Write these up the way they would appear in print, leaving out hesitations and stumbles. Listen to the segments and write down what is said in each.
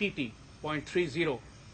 TT.30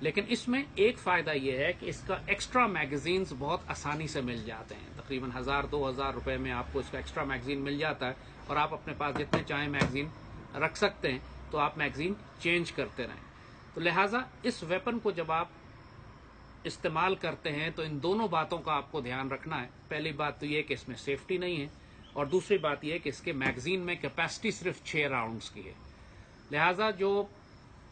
لیکن اس میں ایک فائدہ یہ ہے کہ اس کا ایکسٹرا میگزینز بہت آسانی سے مل جاتے ہیں. تقریباً 1000-2000 روپے میں آپ کو اس کا ایکسٹرا میگزین مل جاتا ہے اور آپ اپنے پاس جتنے چاہیں میگزین رکھ سکتے ہیں, تو آپ میگزین چینج کرتے رہیں. تو لہٰذا اس ویپن کو جب آپ استعمال کرتے ہیں تو ان دونوں باتوں کا آپ کو دھیان رکھنا ہے. پہلی بات تو یہ کہ اس میں سیفٹی نہیں ہے, اور دوسری بات یہ کہ اس کے میگزین میں کیپیسٹی صرف 6 راؤنڈز کی ہے. لہٰذا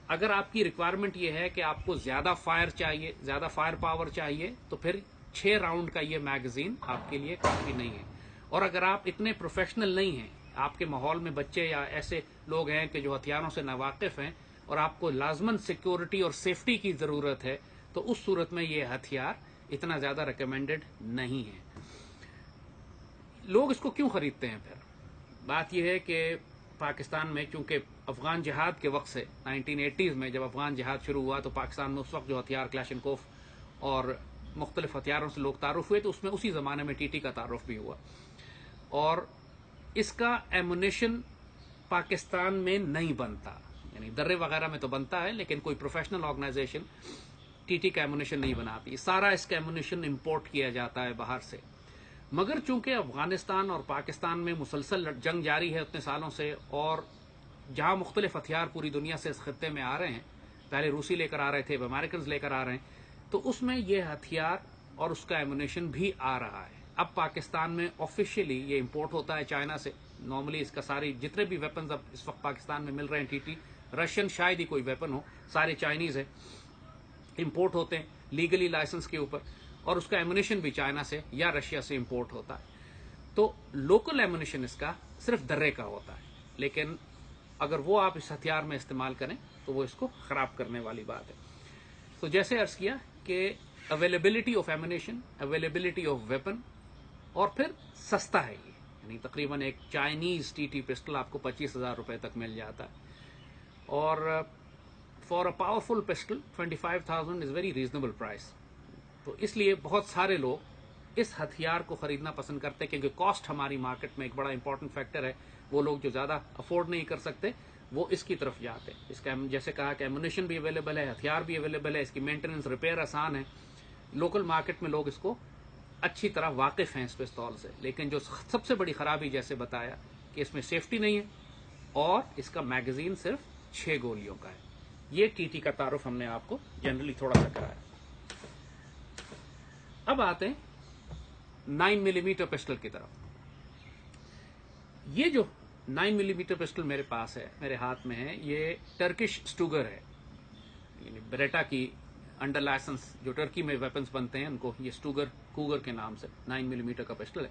اگر آپ کی ریکوائرمنٹ یہ ہے کہ آپ کو زیادہ فائر چاہیے, زیادہ فائر پاور چاہیے, تو پھر 6 راؤنڈ کا یہ میگزین آپ کے لیے کافی نہیں ہے. اور اگر آپ اتنے پروفیشنل نہیں ہیں, آپ کے ماحول میں بچے یا ایسے لوگ ہیں کہ جو ہتھیاروں سے ناواقف ہیں, اور آپ کو لازماً سیکیورٹی اور سیفٹی کی ضرورت ہے, تو اس صورت میں یہ ہتھیار اتنا زیادہ ریکمینڈڈ نہیں ہے. لوگ اس کو کیوں خریدتے ہیں؟ پھر بات یہ ہے کہ پاکستان میں چونکہ افغان جہاد کے وقت سے 1980s میں جب افغان جہاد شروع ہوا, تو پاکستان میں اس وقت جو ہتھیار کلاشنکوف اور مختلف ہتھیاروں سے لوگ تعارف ہوئے, تو اس میں اسی زمانے میں ٹی ٹی کا تعارف بھی ہوا. اور اس کا ایمونیشن پاکستان میں نہیں بنتا, یعنی درے وغیرہ میں تو بنتا ہے, لیکن کوئی پروفیشنل آرگنائزیشن ٹی ٹی کا ایمونیشن نہیں بناتی. سارا اس کا ایمونیشن امپورٹ کیا جاتا ہے باہر سے. مگر چونکہ افغانستان اور پاکستان میں مسلسل جنگ جاری ہے اتنے سالوں سے, اور جہاں مختلف ہتھیار پوری دنیا سے اس خطے میں آ رہے ہیں, پہلے روسی لے کر آ رہے تھے, اب امریکنز لے کر آ رہے ہیں, تو اس میں یہ ہتھیار اور اس کا ایمونیشن بھی آ رہا ہے. اب پاکستان میں آفیشیلی یہ امپورٹ ہوتا ہے چائنا سے. نارملی اس کا ساری جتنے بھی ویپنز اب اس وقت پاکستان میں مل رہے ہیں ٹی ٹی, رشین شاید ہی کوئی ویپن ہو, سارے چائنیز ہیں, امپورٹ ہوتے ہیں لیگلی لائسنس کے اوپر, اور اس کا ایمونیشن بھی چائنا سے یا رشیا سے امپورٹ ہوتا ہے. تو لوکل ایمونیشن اس کا صرف درے کا ہوتا ہے, لیکن اگر وہ آپ اس ہتھیار میں استعمال کریں تو وہ اس کو خراب کرنے والی بات ہے. تو جیسے عرض کیا کہ availability of ammunition, availability of weapon, اور پھر سستا ہے یہ, یعنی تقریباً ایک چائنیز ٹی ٹی پسٹل آپ کو 25,000 روپے تک مل جاتا ہے. اور for a powerful pistol 25,000 is very reasonable price. تو اس لیے بہت سارے لوگ اس ہتھیار کو خریدنا پسند کرتے ہیں, کیونکہ کاسٹ ہماری مارکیٹ میں ایک بڑا امپورٹنٹ فیکٹر ہے. وہ لوگ جو زیادہ افورڈ نہیں کر سکتے وہ اس کی طرف جاتے ہیں. اس کا جیسے کہا کہ ایمونیشن بھی اویلیبل ہے, ہتھیار بھی اویلیبل ہے, اس کی مینٹیننس ریپیئر آسان ہے. لوکل مارکیٹ میں لوگ اس کو اچھی طرح واقف ہیں اس پستول سے. لیکن جو سب سے بڑی خرابی جیسے بتایا کہ اس میں سیفٹی نہیں ہے, اور اس کا میگزین صرف 6 گولیوں کا ہے. یہ ٹی ٹی کا تعارف ہم نے آپ کو جنرلی تھوڑا سا کرایا. اب آتے ہیں 9 ملی میٹر پسٹل کی طرف. یہ جو 9 ملی میٹر پسٹل میرے پاس ہے, میرے ہاتھ میں ہے, یہ ٹرکش اسٹوگر ہے, یعنی بریٹا کی انڈر لائسنس جو ٹرکی میں ویپنز بنتے ہیں ان کو یہ اسٹوگر کوگر کے نام سے 9 ملی میٹر کا پسٹل ہے.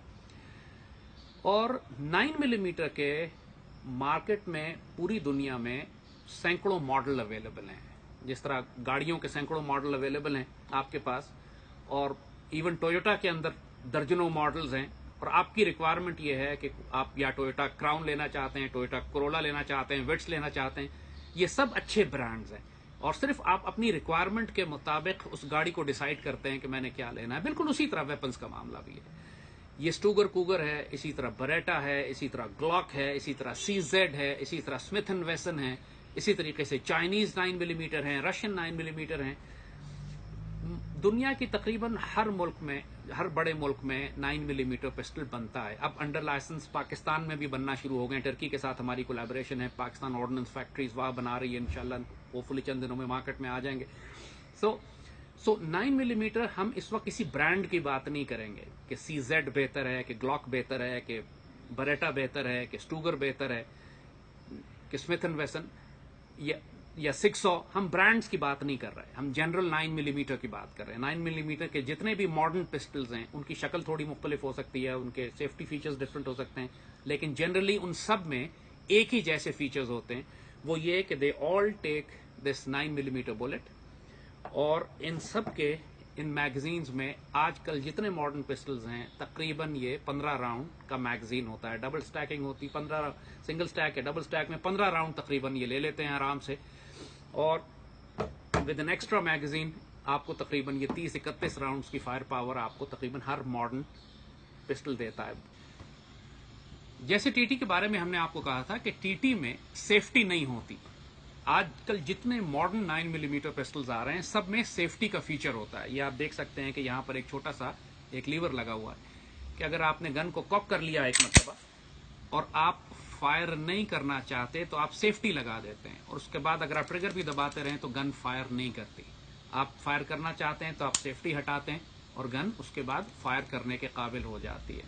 اور 9 ملی میٹر کے مارکیٹ میں پوری دنیا میں سینکڑوں ماڈل اویلیبل ہیں. جس طرح گاڑیوں کے سینکڑوں ماڈل اویلیبل ہیں آپ کے پاس, اور ایون ٹویوٹا کے اندر درجنوں ماڈلز ہیں. اور آپ کی ریکوائرمنٹ یہ ہے کہ آپ یا ٹویوٹا کراؤن لینا چاہتے ہیں, ٹویوٹا کرولا لینا چاہتے ہیں, وٹس لینا چاہتے ہیں, یہ سب اچھے برانڈز ہیں. اور صرف آپ اپنی ریکوائرمنٹ کے مطابق اس گاڑی کو ڈیسائیڈ کرتے ہیں کہ میں نے کیا لینا ہے. بالکل اسی طرح ویپنز کا معاملہ بھی ہے. یہ اسٹوگر کوگر ہے, اسی طرح بریٹا ہے, اسی طرح گلاک ہے, اسی طرح سی زیڈ ہے, اسی طرح اسمتھ اینڈ ویسن ہے, اسی طریقے سے چائنیز 9 ملی میٹر ہیں, رشین 9 ملی میٹر ہیں. دنیا کی تقریباً ہر ملک میں, ہر بڑے ملک میں 9 ملی میٹر پسٹل بنتا ہے. اب انڈر لائسنس پاکستان میں بھی بننا شروع ہو گئے. ٹرکی کے ساتھ ہماری کولیبریشن ہے, پاکستان آرڈننس فیکٹریز وہاں بنا رہی ہے, انشاءاللہ ہوپفلی چند دنوں میں مارکیٹ میں آ جائیں گے. سو 9 ملی میٹر ہم اس وقت کسی برانڈ کی بات نہیں کریں گے کہ سی زیڈ بہتر ہے, کہ گلاک بہتر ہے, کہ بریٹا بہتر ہے, کہ اسٹوگر بہتر ہے, کہ اسمتھ اینڈ ویسن یا 600. ہم برانڈز کی بات نہیں کر رہے, ہم جنرل 9 ملی میٹر کی بات کر رہے ہیں. 9 ملی میٹر کے جتنے بھی ماڈرن پسٹلز ہیں ان کی شکل تھوڑی مختلف ہو سکتی ہے, ان کے سیفٹی فیچرز ڈفرنٹ ہو سکتے ہیں, لیکن جنرلی ان سب میں ایک ہی جیسے فیچرز ہوتے ہیں. وہ یہ کہ دے آل ٹیک دس 9 ملی میٹر بلٹ. اور ان سب کے ان میگزینز میں آج کل جتنے ماڈرن پسٹلز ہیں تقریباً یہ 15 راؤنڈ کا میگزین ہوتا ہے. ڈبل سٹیکنگ ہوتی, 15 سنگل سٹیک ہے, ڈبل سٹیک میں 15 راؤنڈ تقریباً یہ لے لیتے ہیں آرام سے. اور ود این ایکسٹرا میگزین آپ کو تقریباً یہ 30-31 راؤنڈز کی فائر پاور آپ کو تقریباً ہر ماڈرن پسٹل دیتا ہے. جیسے ٹی ٹی کے بارے میں ہم نے آپ کو کہا تھا کہ ٹی ٹی میں سیفٹی نہیں ہوتی, آج کل جتنے ماڈرن 9 ملی میٹر پسٹلز آ رہے ہیں سب میں سیفٹی کا فیچر ہوتا ہے. یہ آپ دیکھ سکتے ہیں کہ یہاں پر ایک چھوٹا سا ایک لیور لگا ہوا ہے کہ اگر آپ نے گن کو کاک کر لیا ایک مرتبہ اور آپ فائر نہیں کرنا چاہتے تو آپ سیفٹی لگا دیتے ہیں, اور اس کے بعد اگر آپ ٹریگر بھی دباتے رہیں تو گن فائر نہیں کرتی. آپ فائر کرنا چاہتے ہیں تو آپ سیفٹی ہٹاتے ہیں اور گن اس کے بعد فائر کرنے کے قابل ہو جاتی ہے.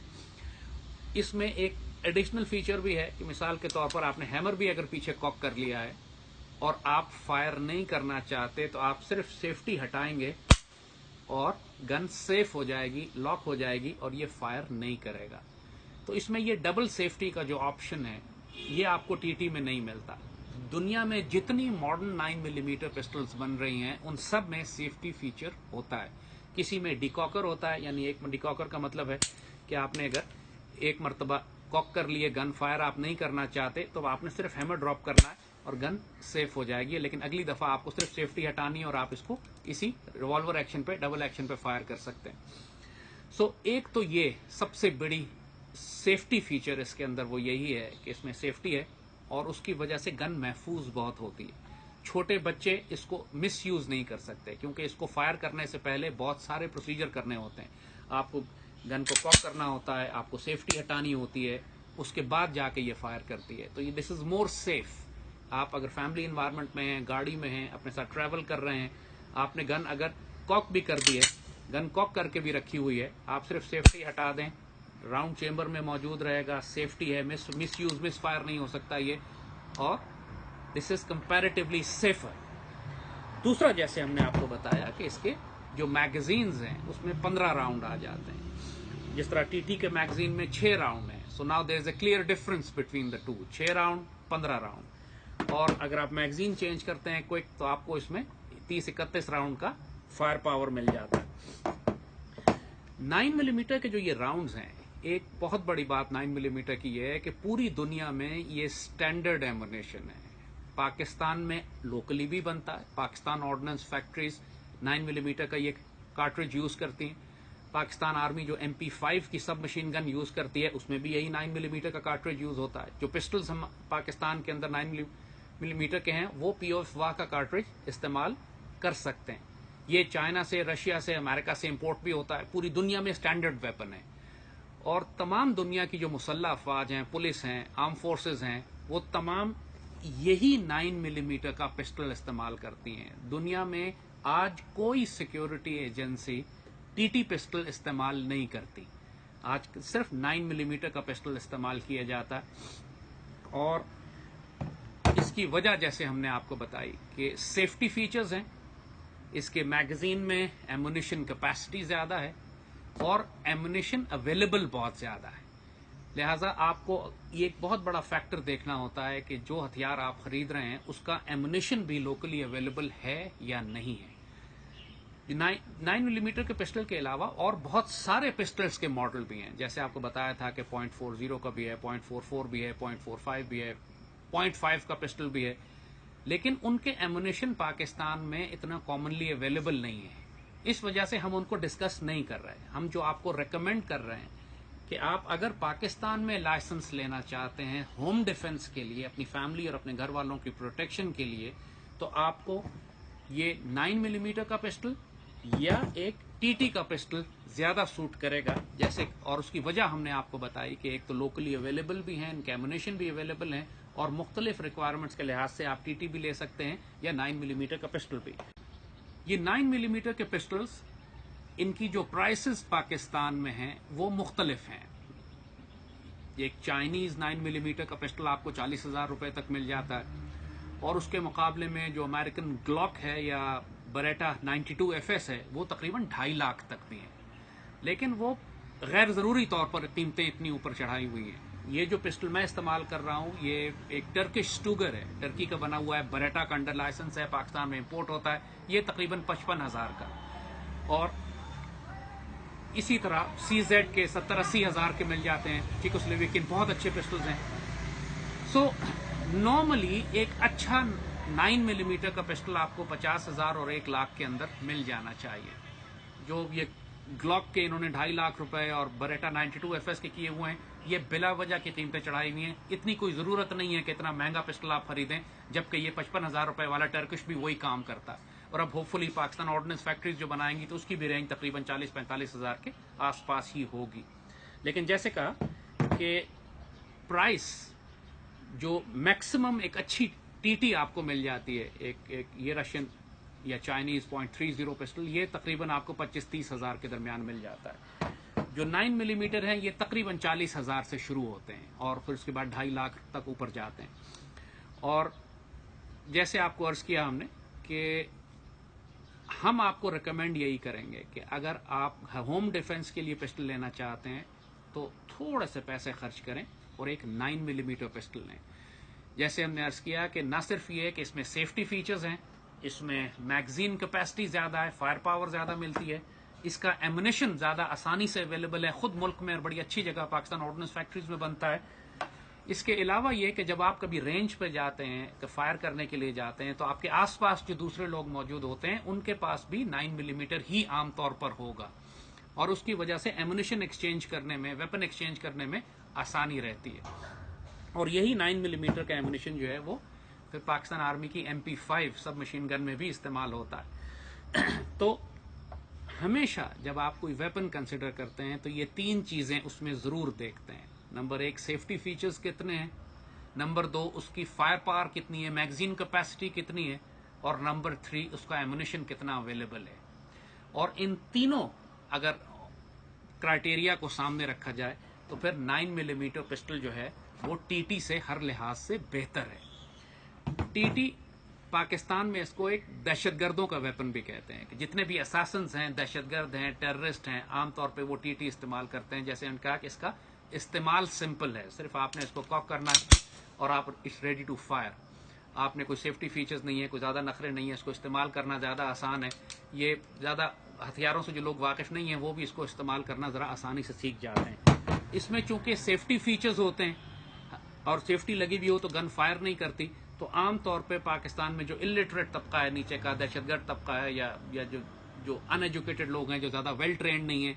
اس میں ایک ایڈیشنل فیچر بھی ہے کہ مثال کے طور پر آپ نے ہیمر بھی اگر پیچھے کاک کر لیا ہے اور آپ فائر نہیں کرنا چاہتے تو آپ صرف سیفٹی ہٹائیں گے اور گن سیف ہو جائے گی, لاک ہو جائے گی اور یہ فائر نہیں کرے گا. تو اس میں یہ ڈبل سیفٹی کا جو آپشن ہے یہ آپ کو ٹی ٹی میں نہیں ملتا. دنیا میں جتنی ماڈرن 9 ملی میٹر پسٹلز بن رہی ہیں ان سب میں سیفٹی فیچر ہوتا ہے. کسی میں ڈیکاکر ہوتا ہے, یعنی ایک ڈیکاکر کا مطلب ہے کہ آپ نے اگر ایک مرتبہ کاک کر لیے, گن فائر آپ نہیں کرنا چاہتے تو آپ نے صرف ہیمر ڈراپ کرنا ہے اور گن سیف ہو جائے گی, لیکن اگلی دفعہ آپ کو صرف سیفٹی ہٹانی ہے اور آپ اس کو اسی ریوالور ایکشن پہ, ڈبل ایکشن پہ فائر کر سکتے ہیں. سو ایک تو یہ سب سے بڑی سیفٹی فیچر اس کے اندر وہ یہی ہے کہ اس میں سیفٹی ہے اور اس کی وجہ سے گن محفوظ بہت ہوتی ہے. چھوٹے بچے اس کو مس یوز نہیں کر سکتے کیونکہ اس کو فائر کرنے سے پہلے بہت سارے پروسیجر کرنے ہوتے ہیں. آپ کو گن کو کاک کرنا ہوتا ہے, آپ کو سیفٹی ہٹانی ہوتی ہے, اس کے بعد جا کے یہ فائر کرتی ہے. تو یہ دس از مور سیف. آپ اگر فیملی انوائرمنٹ میں ہیں, گاڑی میں ہیں, اپنے ساتھ ٹریول کر رہے ہیں, آپ نے گن اگر کاک بھی کر دی ہے, گن کاک کر کے بھی رکھی ہوئی ہے, آپ صرف سیفٹی ہٹا دیں, راؤنڈ چیمبر میں موجود رہے گا, سیفٹی ہے, مس یوز مس فائر نہیں ہو سکتا یہ, اور دس از کمپیریٹیولی سیفر. دوسرا جیسے ہم نے آپ کو بتایا کہ اس کے جو میگزینز ہیں اس میں 15 راؤنڈ آ جاتے ہیں, جس طرح ٹی ٹی کے میگزین میں 6 راؤنڈ ہیں. So now there is a clear difference between the two, 6 round 15 round. اور اگر آپ میگزین چینج کرتے ہیں کوئک تو آپ کو اس میں 30-31 راؤنڈ کا فائر پاور مل جاتا ہے. 9 ملی میٹر کے جو یہ راؤنڈز ہیں, ایک بہت بڑی بات 9 ملی میٹر کی یہ ہے کہ پوری دنیا میں یہ سٹینڈرڈ ایمونیشن ہے. پاکستان میں لوکلی بھی بنتا ہے, پاکستان آرڈننس فیکٹریز 9 ملی میٹر کا یہ کارٹریج یوز کرتی ہیں. پاکستان آرمی جو MP5 کی سب مشین گن یوز کرتی ہے اس میں بھی یہی 9 ملی میٹر کا کارٹریج یوز ہوتا ہے. جو پسٹلز ہم پاکستان کے اندر 9 ملی میٹر کے ہیں وہ POF کا کارٹریج استعمال کر سکتے ہیں. یہ چائنا سے, رشیا سے, امریکہ سے امپورٹ بھی ہوتا ہے. پوری دنیا میں اسٹینڈرڈ ویپن ہے اور تمام دنیا کی جو مسلح افواج ہیں, پولیس ہیں, آرم فورسز ہیں, وہ تمام یہی 9 ملی میٹر کا پسٹل استعمال کرتی ہیں. دنیا میں آج کوئی security agency T T pistol استعمال نہیں کرتی. آج صرف 9 ملی میٹر کا پسٹل استعمال کیا جاتا ہے, اور اس کی وجہ جیسے ہم نے آپ کو بتائی کہ سیفٹی فیچرز ہیں, اس کے میگزین میں ایمونیشن کیپیسٹی زیادہ ہے اور ایمونیشن اویلیبل بہت زیادہ ہے. لہٰذا آپ کو یہ ایک بہت بڑا فیکٹر دیکھنا ہوتا ہے کہ جو ہتھیار آپ خرید رہے ہیں اس کا ایمونیشن بھی لوکلی اویلیبل ہے یا نہیں ہے. 9 ملی میٹر کے پسٹل کے علاوہ اور بہت سارے پسٹلز کے ماڈل بھی ہیں, جیسے آپ کو بتایا تھا کہ .40 کا بھی ہے, .44 بھی ہے, .45 بھی ہے, .5 کا پسٹل بھی ہے, لیکن ان کے ایمونیشن پاکستان میں اتنا کامنلی اویلیبل نہیں ہے. اس وجہ سے ہم ان کو ڈسکس نہیں کر رہے. ہم جو آپ کو ریکمینڈ کر رہے ہیں کہ آپ اگر پاکستان میں لائسنس لینا چاہتے ہیں ہوم ڈیفنس کے لیے, اپنی فیملی اور اپنے گھر والوں کی پروٹیکشن کے لیے, تو آپ کو یہ 9 ملی میٹر کا پسٹل یا ایک ٹی ٹی کا پسٹل زیادہ سوٹ کرے گا. جیسے, اور اس کی وجہ ہم نے آپ کو بتائی کہ ایک تو لوکلی اویلیبل بھی ہیں, ان کے ایمونیشن بھی اویلیبل ہیں, اور مختلف ریکوائرمنٹس کے لحاظ سے آپ ٹی ٹی بھی لے سکتے ہیں یا 9 ملی میٹر کا پسٹل بھی. یہ 9 ملی میٹر کے پسٹلز, ان کی جو پرائسز پاکستان میں ہیں وہ مختلف ہیں. ایک چائنیز 9 ملی میٹر کا پسٹل آپ کو 40,000 روپے تک مل جاتا ہے, اور اس کے مقابلے میں جو امریکن گلاک ہے یا بریٹا 92 FS ہے وہ تقریباً 2.5 لاکھ تک بھی ہیں. لیکن وہ غیر ضروری طور پر قیمتیں اتنی اوپر چڑھائی ہوئی ہیں. یہ جو پسٹل میں استعمال کر رہا ہوں یہ ایک ٹرکش سٹوگر ہے, ٹرکی کا بنا ہوا ہے, بریٹا کا انڈر لائسنس ہے, پاکستان میں امپورٹ ہوتا ہے. یہ تقریباً 55,000 کا, اور اسی طرح CZ کے 70-80 ہزار کے مل جاتے ہیں. چیکوسلوواکین بہت اچھے پسٹلز ہیں. سو نارملی ایک اچھا 9 ملی میٹر کا پسٹل آپ کو 50,000 اور 1 لاکھ کے اندر مل جانا چاہیے. جو یہ گلاک کے انہوں نے 2.5 لاکھ روپے اور بریٹا 92 FS کے کیے ہوئے ہیں یہ بلا وجہ کی قیمتیں چڑھائی ہوئی ہیں. اتنی کوئی ضرورت نہیں ہے کہ اتنا مہنگا پسٹل آپ خریدیں، جبکہ یہ 55,000 روپے والا ٹرکش بھی وہی کام کرتا ہے. اور اب ہوپ فلی پاکستان آرڈننس فیکٹریز جو بنائیں گی تو اس کی بھی رینج تقریباً 40-45 ہزار کے آس پاس ہی ہوگی. لیکن جیسے کہا کہ پرائس جو میکسیمم ایک اچھی ٹی ٹی آپ کو مل جاتی ہے، ایک یہ رشین یا چائنیز .30 پسٹل، یہ تقریباً آپ کو 25-30 ہزار کے درمیان مل جاتا ہے. جو 9 ملی میٹر ہیں یہ تقریباً 40,000 سے شروع ہوتے ہیں اور پھر اس کے بعد 2.5 لاکھ تک اوپر جاتے ہیں. اور جیسے آپ کو عرض کیا ہم نے کہ ہم آپ کو ریکمینڈ یہی کریں گے کہ اگر آپ ہوم ڈیفنس کے لیے پسٹل لینا چاہتے ہیں تو تھوڑے سے پیسے خرچ کریں اور ایک 9 ملی میٹر پسٹل لیں. جیسے ہم نے عرض کیا کہ نہ صرف یہ کہ اس میں سیفٹی فیچرز ہیں، اس میں میگزین کیپیسٹی زیادہ ہے، فائر پاور زیادہ ملتی ہے، اس کا ایمونیشن زیادہ آسانی سے اویلیبل ہے، خود ملک میں اور بڑی اچھی جگہ پاکستان آرڈننس فیکٹریز میں بنتا ہے. اس کے علاوہ یہ کہ جب آپ کبھی رینج پہ جاتے ہیں تو فائر کرنے کے لیے جاتے ہیں تو آپ کے آس پاس جو دوسرے لوگ موجود ہوتے ہیں ان کے پاس بھی 9 ملی میٹر ہی عام طور پر ہوگا، اور اس کی وجہ سے ایمونیشن ایکسچینج کرنے میں، ویپن ایکسچینج کرنے میں آسانی رہتی ہے. اور یہی 9 ملی میٹر کا ایمونیشن جو ہے وہ پھر پاکستان آرمی کی MP5 سب مشین گن میں بھی استعمال ہوتا ہے. تو ہمیشہ جب آپ کوئی ویپن کنسیڈر کرتے ہیں تو یہ 3 چیزیں اس میں ضرور دیکھتے ہیں. نمبر 1 سیفٹی فیچرز کتنے ہیں، نمبر 2 اس کی فائر پاور کتنی ہے، میگزین کیپیسٹی کتنی ہے، اور نمبر 3 اس کا ایمونیشن کتنا اویلیبل ہے. اور ان تینوں اگر کرائٹیریا کو سامنے رکھا جائے تو پھر 9 ملی میٹر پسٹل جو ہے وہ ٹی ٹی سے ہر لحاظ سے بہتر ہے. ٹی ٹی پاکستان میں اس کو ایک دہشت گردوں کا ویپن بھی کہتے ہیں کہ جتنے بھی اساسنز ہیں، دہشت گرد ہیں، ٹیررسٹ ہیں، عام طور پہ وہ ٹی ٹی استعمال کرتے ہیں. جیسے ان کا کہ اس کا استعمال سمپل ہے، صرف آپ نے اس کو کاک کرنا ہے اور آپ اٹس ریڈی ٹو فائر. آپ نے کوئی سیفٹی فیچرز نہیں ہے، کوئی زیادہ نخرے نہیں ہے، اس کو استعمال کرنا زیادہ آسان ہے. یہ زیادہ ہتھیاروں سے جو لوگ واقف نہیں ہیں وہ بھی اس کو استعمال کرنا ذرا آسانی سے سیکھ جاتے ہیں. اس میں چونکہ سیفٹی فیچرز ہوتے ہیں اور سیفٹی لگی بھی ہو تو گن فائر نہیں کرتی، تو عام طور پہ پاکستان میں جو الٹریٹ طبقہ ہے، نیچے کا دہشت گرد طبقہ ہے، یا جو ان ایجوکیٹڈ لوگ ہیں، جو زیادہ ویل ٹرینڈ نہیں ہیں،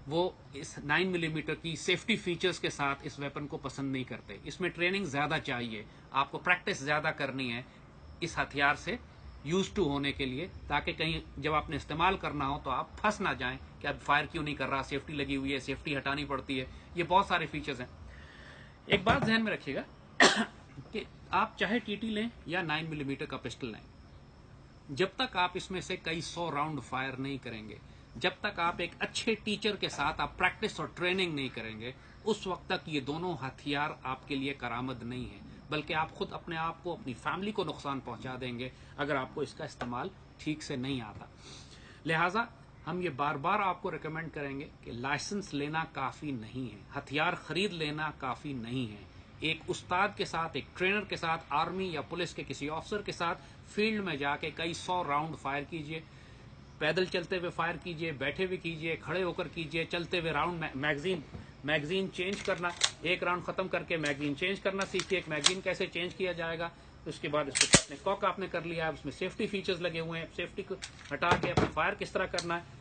وہ اس 9 ملی میٹر کی سیفٹی فیچرز کے ساتھ اس ویپن کو پسند نہیں کرتے. اس میں ٹریننگ زیادہ چاہیے، آپ کو پریکٹس زیادہ کرنی ہے اس ہتھیار سے یوز ٹو ہونے کے لیے، تاکہ کہیں جب آپ نے استعمال کرنا ہو تو آپ پھنس نہ جائیں کہ اب فائر کیوں نہیں کر رہا، سیفٹی لگی ہوئی ہے، سیفٹی ہٹانی پڑتی ہے. یہ بہت سارے فیچرز ہیں. ایک بات ذہن میں رکھیے گا کہ آپ چاہے ٹی ٹی لیں یا 9 ملی میٹر کا پسٹل لیں، جب تک آپ اس میں سے کئی 100 راؤنڈ فائر نہیں کریں گے، جب تک آپ ایک اچھے ٹیچر کے ساتھ آپ پریکٹس اور ٹریننگ نہیں کریں گے، اس وقت تک یہ دونوں ہتھیار آپ کے لیے کارآمد نہیں ہے، بلکہ آپ خود اپنے آپ کو، اپنی فیملی کو نقصان پہنچا دیں گے اگر آپ کو اس کا استعمال ٹھیک سے نہیں آتا. لہٰذا ہم یہ بار بار آپ کو ریکمینڈ کریں گے کہ لائسنس لینا کافی نہیں ہے، ہتھیار خرید لینا کافی نہیں ہے. ایک استاد کے ساتھ، ایک ٹرینر کے ساتھ، آرمی یا پولیس کے کسی آفسر کے ساتھ فیلڈ میں جا کے کئی 100 راؤنڈ فائر کیجئے. پیدل چلتے ہوئے فائر کیجئے، بیٹھے ہوئے کیجئے، کھڑے ہو کر کیجئے، چلتے ہوئے راؤنڈ میگزین چینج کرنا، ایک راؤنڈ ختم کر کے میگزین چینج کرنا سیکھیے. ایک میگزین کیسے چینج کیا جائے گا، اس کے بعد اس کو اپنے کاک آپ نے کر لیا، اس میں سیفٹی فیچرز لگے ہوئے ہیں، سیفٹی کو ہٹا کے اپنا فائر کس طرح کرنا ہے.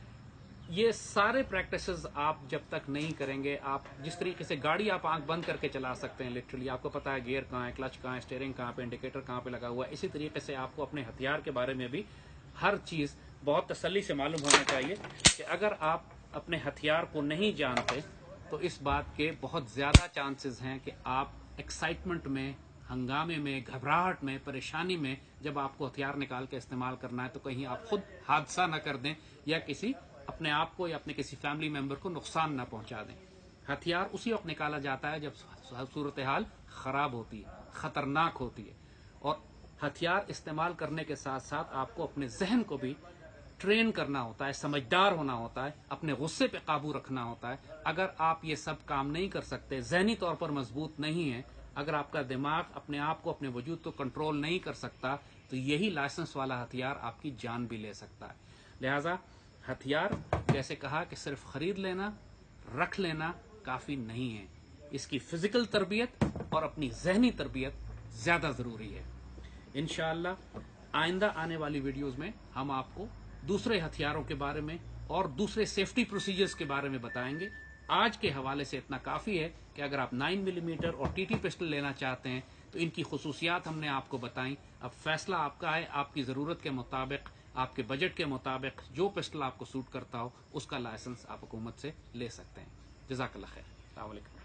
یہ سارے پریکٹسز آپ جب تک نہیں کریں گے، آپ جس طریقے سے گاڑی آپ آنکھ بند کر کے چلا سکتے ہیں، لٹرلی آپ کو پتا ہے گیئر کہاں ہے، کلچ کہاں ہے، اسٹیئرنگ کہاں پہ، انڈیکیٹر کہاں پہ لگا ہوا ہے، اسی طریقے سے آپ کو اپنے ہتھیار کے بارے میں بھی ہر چیز بہت تسلی سے معلوم ہونا چاہیے کہ اگر آپ اپنے ہتھیار کو نہیں جانتے تو اس بات کے بہت زیادہ چانسز ہیں کہ آپ ایکسائٹمنٹ میں، ہنگامے میں، گھبراہٹ میں، پریشانی میں جب آپ کو ہتھیار نکال کے استعمال کرنا ہے تو کہیں آپ خود حادثہ نہ کر دیں یا اپنے آپ کو یا اپنے کسی فیملی ممبر کو نقصان نہ پہنچا دیں. ہتھیار اسی وقت نکالا جاتا ہے جب صورتحال خراب ہوتی ہے، خطرناک ہوتی ہے. اور ہتھیار استعمال کرنے کے ساتھ ساتھ آپ کو اپنے ذہن کو بھی ٹرین کرنا ہوتا ہے، سمجھدار ہونا ہوتا ہے، اپنے غصے پہ قابو رکھنا ہوتا ہے. اگر آپ یہ سب کام نہیں کر سکتے، ذہنی طور پر مضبوط نہیں ہیں، اگر آپ کا دماغ اپنے آپ کو، اپنے وجود کو کنٹرول نہیں کر سکتا، تو یہی لائسنس والا ہتھیار آپ کی جان بھی لے سکتا ہے. لہذا ہتھیار جیسے کہا کہ صرف خرید لینا، رکھ لینا کافی نہیں ہے، اس کی فزیکل تربیت اور اپنی ذہنی تربیت زیادہ ضروری ہے. انشاءاللہ آئندہ آنے والی ویڈیوز میں ہم آپ کو دوسرے ہتھیاروں کے بارے میں اور دوسرے سیفٹی پروسیجرز کے بارے میں بتائیں گے. آج کے حوالے سے اتنا کافی ہے کہ اگر آپ 9 ملی میٹر اور ٹی ٹی پسٹل لینا چاہتے ہیں تو ان کی خصوصیات ہم نے آپ کو بتائیں. اب فیصلہ آپ کا ہے، آپ کی ضرورت کے مطابق، آپ کے بجٹ کے مطابق جو پسٹل آپ کو سوٹ کرتا ہو اس کا لائسنس آپ حکومت سے لے سکتے ہیں. جزاک اللہ خیر. السلام علیکم.